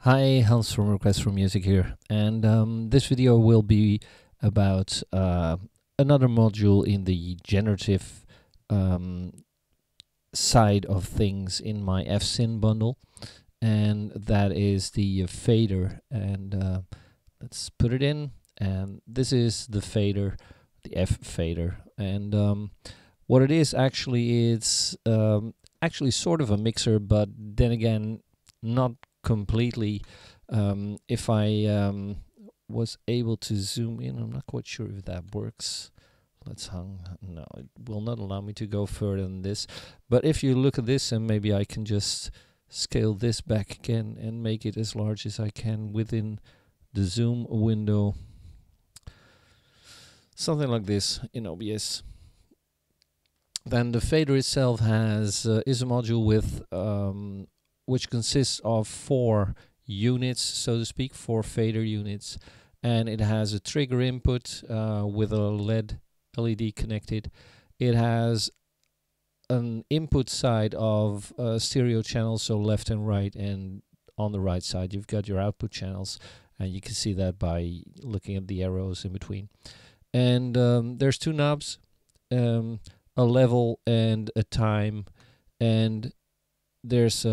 Hi, Hans from Request for Music here, and this video will be about another module in the generative um, side of things in my FSyn bundle, and that is the fader. And let's put it in, and this is the fader, the F fader, and what it is actually, it's actually sort of a mixer, but then again, not completely. If I was able to zoom in, I'm not quite sure if that works. Let's hang. No, it will not allow me to go further than this. But if you look at this, and maybe I can just scale this back again and make it as large as I can within the zoom window. Something like this in OBS. Then the fader itself has is a module with which consists of 4 units, so to speak, 4 fader units, and it has a trigger input with a LED connected. It has an input side of stereo channels, so left and right, and on the right side you've got your output channels, and you can see that by looking at the arrows in between. And there's 2 knobs, a level and a time, and there's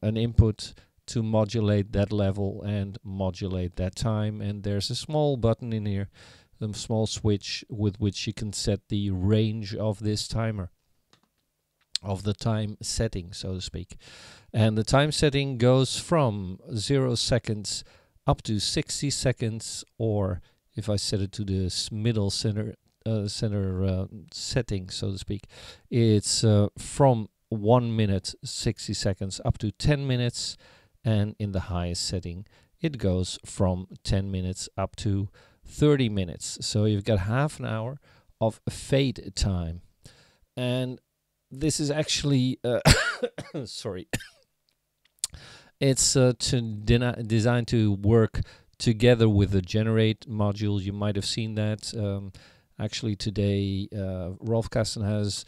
an input to modulate that level and modulate that time, and there's a small button in here, a small switch with which you can set the range of this timer, of the time setting, so to speak. And the time setting goes from 0 seconds up to 60 seconds, or if I set it to this middle center setting, so to speak, it's from 1 minute 60 seconds up to 10 minutes, and in the highest setting it goes from 10 minutes up to 30 minutes. So you've got half an hour of fade time, and this is actually sorry, it's designed to work together with the generate module. You might have seen that actually today Rolf Kasten has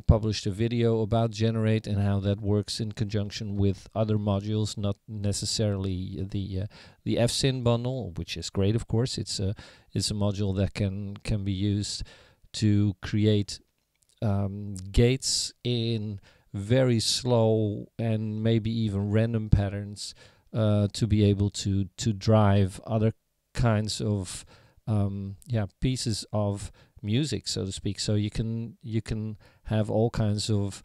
published a video about generate and how that works in conjunction with other modules, not necessarily the FSyn bundle, which is great, of course. It's a module that can be used to create gates in very slow and maybe even random patterns to be able to drive other kinds of pieces of music, so to speak. So you can have all kinds of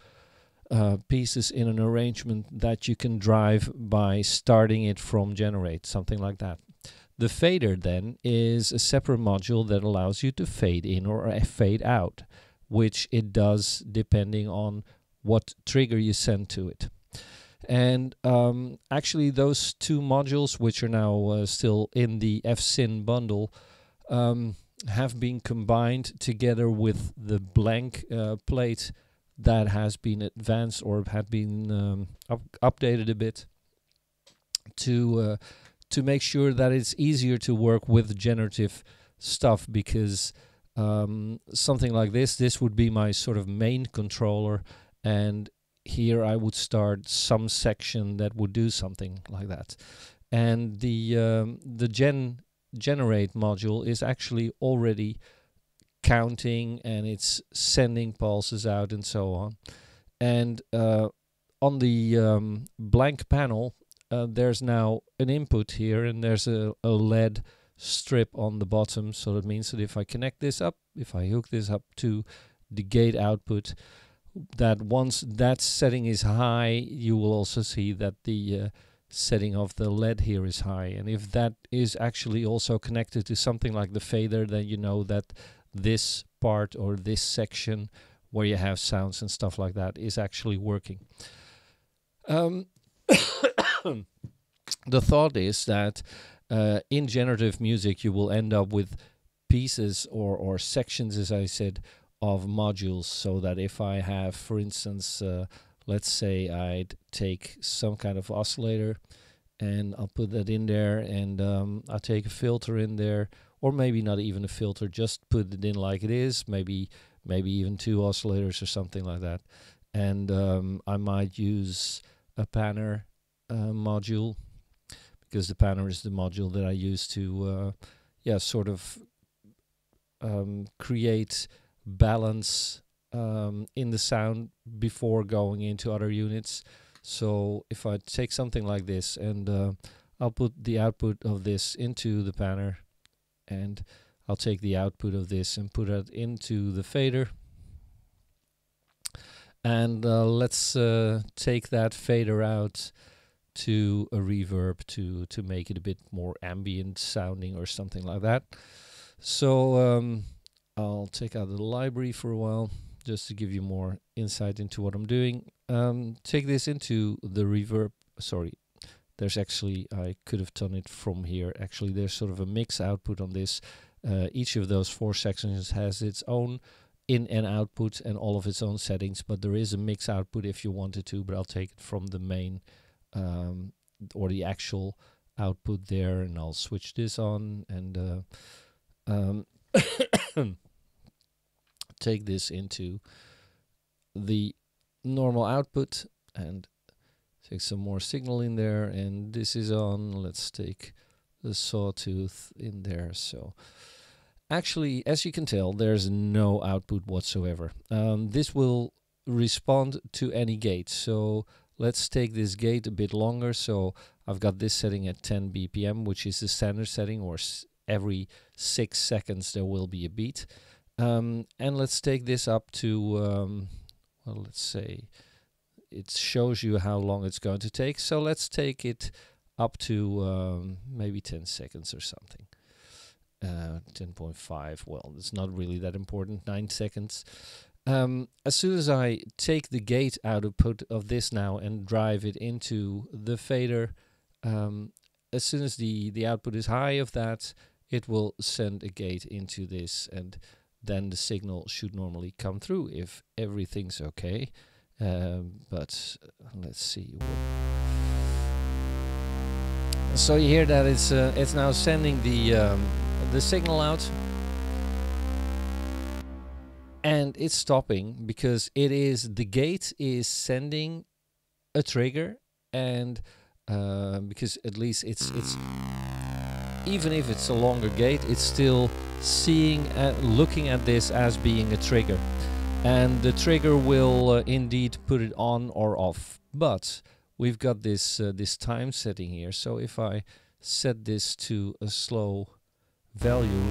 pieces in an arrangement that you can drive by starting it from generate, something like that. The fader then is a separate module that allows you to fade in or fade out, which it does depending on what trigger you send to it. And actually those 2 modules, which are now still in the FSyn bundle, have been combined together with the blank plate that has been advanced or had been updated a bit to make sure that it's easier to work with generative stuff, because something like this would be my sort of main controller, and here I would start some section that would do something like that. And the generate module is actually already counting, and it's sending pulses out and so on. And on the blank panel there's now an input here, and there's a LED strip on the bottom. So that means that if I connect this up, if I hook this up to the gate output, that once that setting is high, you will also see that the setting of the LED here is high. And if that is actually also connected to something like the fader, then you know that this part or this section where you have sounds and stuff like that is actually working. The thought is that in generative music you will end up with pieces or sections, as I said, of modules, so that if I have, for instance, let's say I'd take some kind of oscillator and I'll put that in there, and I'll take a filter in there, or maybe not even a filter, just put it in like it is, maybe even 2 oscillators or something like that. And I might use a panner module, because the panner is the module that I use to sort of create balance in the sound before going into other units. So if I take something like this and I'll put the output of this into the panner, and I'll take the output of this and put it into the fader. And let's take that fader out to a reverb to make it a bit more ambient sounding or something like that. So I'll take out the library for a while just to give you more insight into what I'm doing. Take this into the reverb. Sorry, there's actually, I could have done it from here. Actually, there's sort of a mix output on this. Each of those 4 sections has its own in and output and all of its own settings, but there is a mix output if you wanted to, but I'll take it from the main or the actual output there, and I'll switch this on and take this into the normal output and take some more signal in there, and this is on. Let's take the sawtooth in there. So actually, as you can tell, there's no output whatsoever. This will respond to any gate. So let's take this gate a bit longer. So I've got this setting at 10 BPM, which is the standard setting, or every 6 seconds there will be a beat. And let's take this up to, well, let's say it shows you how long it's going to take. So let's take it up to maybe 10 seconds or something. 10.5, well, it's not really that important, 9 seconds. As soon as I take the gate output of this now and drive it into the fader, as soon as the output is high of that, it will send a gate into this, and then the signal should normally come through if everything's okay. But let's see. So you hear that it's now sending the signal out, and it's stopping because the gate is sending a trigger, and because at least it's even if it's a longer gate, it's still looking at this as being a trigger, and the trigger will indeed put it on or off. But we've got this time setting here. So if I set this to a slow value,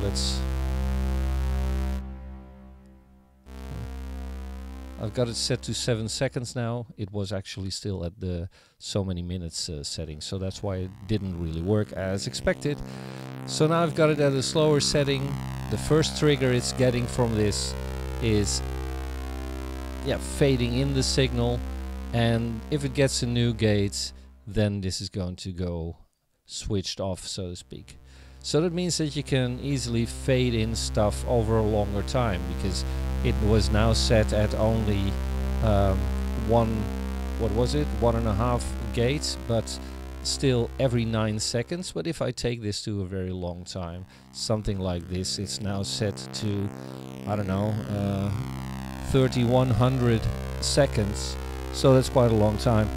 I've got it set to 7 seconds now. It was actually still at the so many minutes setting, so that's why it didn't really work as expected. So now I've got it at a slower setting. The first trigger it's getting from this is fading in the signal, and if it gets a new gate, then this is going to go switched off, so to speak. So that means that you can easily fade in stuff over a longer time, because it was now set at only 1.5 gates, but still every 9 seconds. But if I take this to a very long time, something like this, it's now set to, I don't know, 3100 seconds. So that's quite a long time.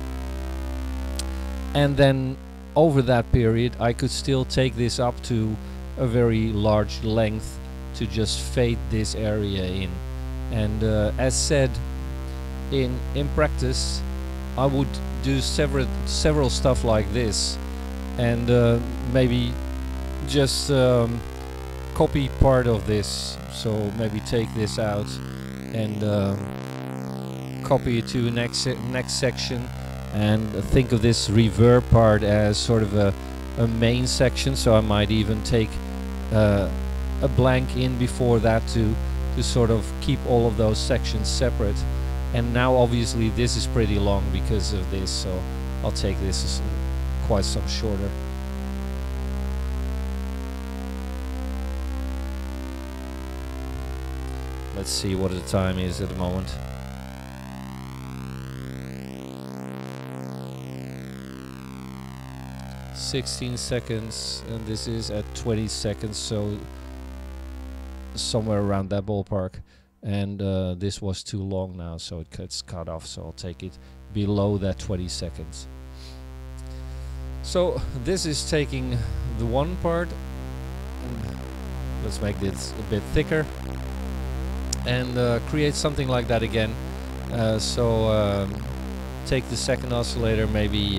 And then over that period, I could still take this up to a very large length to just fade this area in. And as said, in practice, I would do several stuff like this, and maybe just copy part of this. So maybe take this out and copy it to next section, and think of this reverb part as sort of a main section. So I might even take a blank in before that to sort of keep all of those sections separate. And now obviously this is pretty long because of this, so I'll take this as quite some shorter. Let's see what the time is at the moment. "16 seconds, and this is at 20 seconds, so somewhere around that ballpark. And this was too long now, so it's cut off, so I'll take it below that 20 seconds. So this is taking the one part, and let's make this a bit thicker, and create something like that again. Take the second oscillator, maybe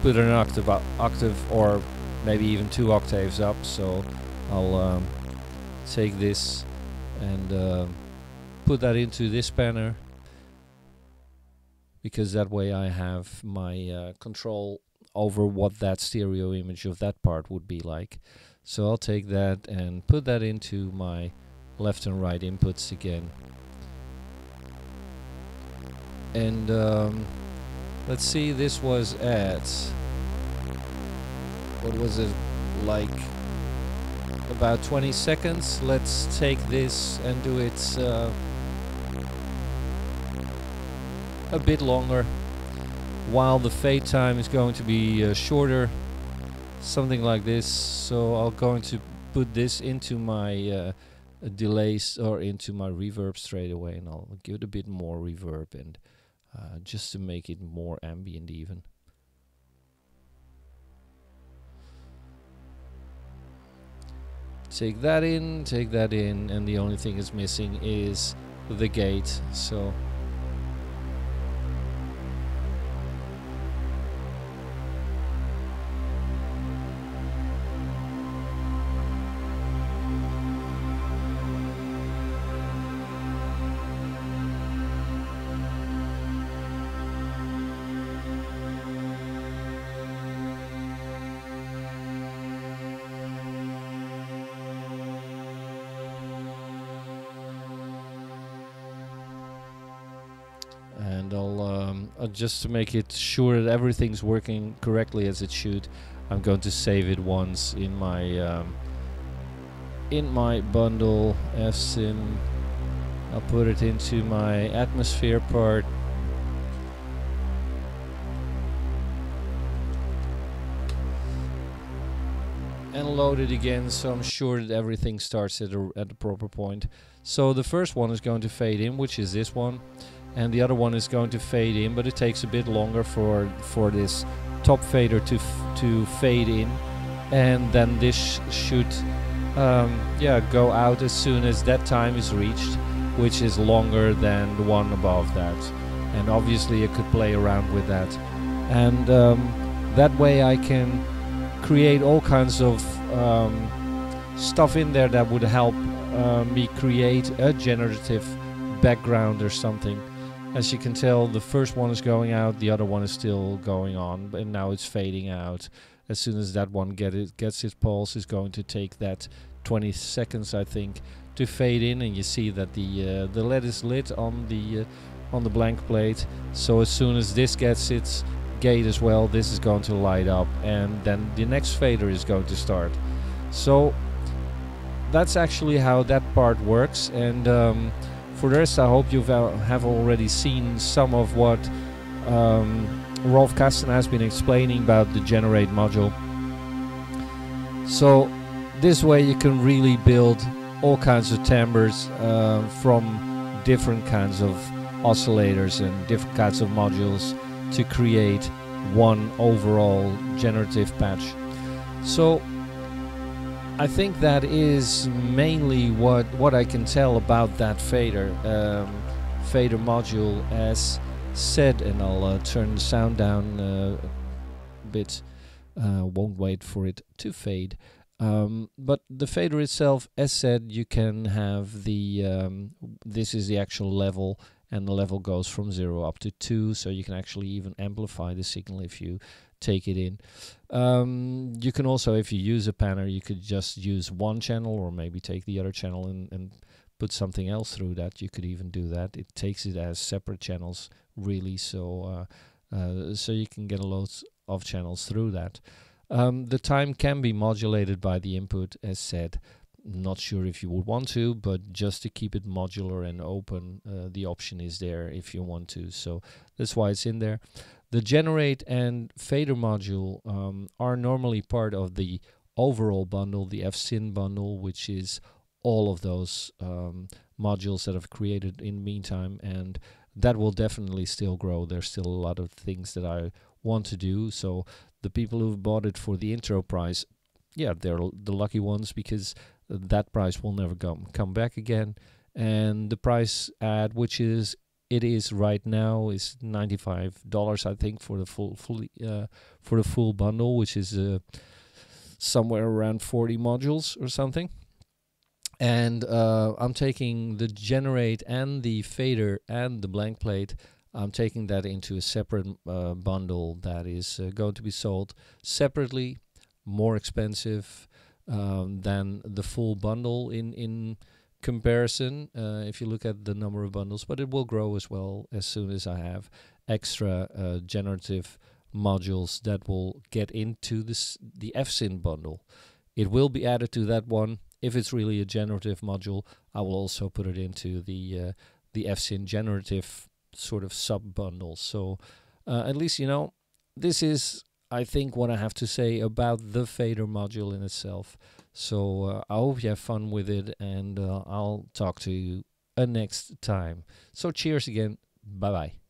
put an octave or maybe even 2 octaves up. So I'll take this and put that into this spanner, because that way I have my control over what that stereo image of that part would be like. So I'll take that and put that into my left and right inputs again. And let's see, this was at, what was it, like about 20 seconds. Let's take this and do it a bit longer, while the fade time is going to be shorter, something like this. So I'm going to put this into my delays or into my reverb straight away, and I'll give it a bit more reverb, and just to make it more ambient even. Take that in, and the only thing is missing is the gate. So and I'll just to make it sure that everything's working correctly as it should, I'm going to save it once in my bundle FSim. I'll put it into my atmosphere part, and load it again, so I'm sure that everything starts at the proper point. So the first one is going to fade in, which is this one, and the other one is going to fade in, but it takes a bit longer for this top fader to fade in, and then this should go out as soon as that time is reached, which is longer than the one above that. And obviously I could play around with that, and that way I can create all kinds of stuff in there that would help me create a generative background or something. As you can tell, the first one is going out, the other one is still going on, and now it's fading out. As soon as that one gets its pulse, it's going to take that 20 seconds, I think, to fade in, and you see that the LED is lit on the blank plate. So as soon as this gets its gate as well, this is going to light up, and then the next fader is going to start. So that's actually how that part works, and for the rest, I hope you have already seen some of what Rolf Kasten has been explaining about the generate module. So this way you can really build all kinds of timbres from different kinds of oscillators and different kinds of modules to create one overall generative patch. So I think that is mainly what I can tell about that fader module as said, and I'll turn the sound down a bit, won't wait for it to fade. But the fader itself, as said, you can have the this is the actual level, and the level goes from 0 up to 2, so you can actually even amplify the signal if you take it in. You can also, if you use a panner, you could just use one channel, or maybe take the other channel and put something else through that. You could even do that. It takes it as separate channels, really, so so you can get a lot of channels through that. The time can be modulated by the input, as said. Not sure if you would want to, but just to keep it modular and open, the option is there if you want to, so that's why it's in there. The generate and fader module are normally part of the overall bundle, the FSim bundle, which is all of those modules that I've created in the meantime, and that will definitely still grow. There's still a lot of things that I want to do. So the people who've bought it for the intro price, yeah, they're the lucky ones, because that price will never come back again. And the price at which it is right now is $95, I think, for the full bundle, which is somewhere around 40 modules or something. And I'm taking the generate and the fader and the blank plate. I'm taking that into a separate bundle that is going to be sold separately, more expensive than the full bundle in comparison, if you look at the number of bundles, but it will grow as well as soon as I have extra generative modules that will get into the FSyn bundle. It will be added to that one. If it's really a generative module, I will also put it into the FSyn generative sort of sub bundle. So at least, you know, this is, I think, what I have to say about the fader module in itself. So I hope you have fun with it, and I'll talk to you next time. So cheers again. Bye bye.